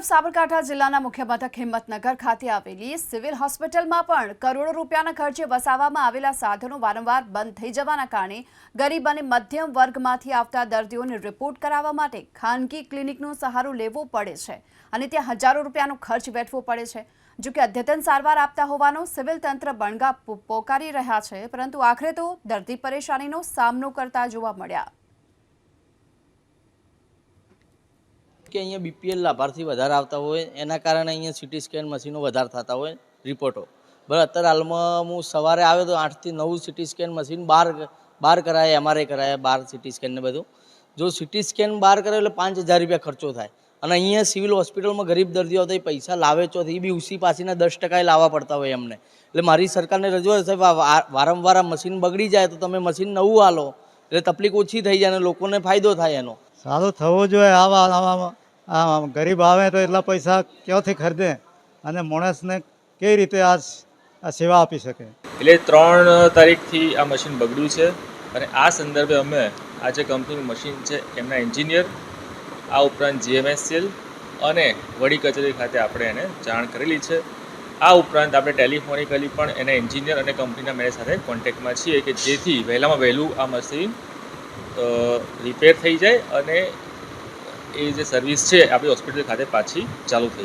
તરફ સાબરકાંઠા જિલ્લાના મુખ્ય મથક હિંમતનગર ખાતે આવેલી સિવિલ હોસ્પિટલમાં પણ કરોડો રૂપિયાના ખર્ચે વસાવવામાં આવેલા સાધનો વારંવાર બંધ થઈ જવાના કારણે ગરીબ અને મધ્યમ વર્ગમાંથી આવતા દર્દીઓને રિપોર્ટ કરાવવા માટે ખાનગી ક્લિનિકનો સહારો લેવો પડે છે અને ત્યાં હજારો રૂપિયાનો ખર્ચ વેઠવો પડે છે। જો કે અદ્યતન સારવાર આપતા હોવાનો સિવિલ તંત્ર બણગા પોકારી રહ્યા છે, પરંતુ આખરે તો દર્દી પરેશાનીનો સામનો કરતા જોવા મળ્યા। કે અહીંયા બીપીએલ લાભાર્થી વધારે આવતા હોય એના કારણે અહીંયા સીટી સ્કેન મશીનો વધારે થતા હોય રિપોર્ટો બરાબર। અત્યારે હાલમાં હું સવારે આવ્યો તો 8 થી 9 સીટી સ્કેન મશીન બાર કરાયા, એમઆરઆઈ કરાયા, 12 સીટી સ્કેન ને બધું। જો સીટી સ્કેન બાર કરે એટલે 5000 રૂપિયા ખર્ચો થાય અને અહીંયા સિવિલ હોસ્પિટલમાં ગરીબ દર્દીઓ આવતા પૈસા લાવે ચોથી બી ઉસી પાસીના 10% લાવવા પડતા હોય એમને। એટલે મારી સરકારને રજૂઆત છે, વારંવાર આ મશીન બગડી જાય તો તમે મશીન નવું આલો એટલે તકલીફ ઓછી થઈ જાય અને લોકોને ફાયદો થાય એનો। સારું થવું જોઈએ। આવા ગરીબ આવે તો એટલા પૈસા ક્યાંથી ખરીદે અને માણસને કઈ રીતે આ સેવા આપી શકે। એટલે 3 તારીખથી આ મશીન બગડ્યું છે અને આ સંદર્ભે અમે આ જે કંપનીનું મશીન છે એમના એન્જિનિયર, આ ઉપરાંત જીએમએસસીએલ અને વડી કચેરી ખાતે આપણે એને જાણ કરેલી છે। આ ઉપરાંત આપણે ટેલિફોનિકલી પણ એના એન્જિનિયર અને કંપનીના મેનેજર સાથે કોન્ટેક્ટમાં છીએ કે જેથી વહેલામાં વહેલું આ મશીન રિપેર થઈ જાય અને એ જે સર્વિસ છે આપણી હોસ્પિટલ ખાતે પાછી ચાલુ થઈ જાય।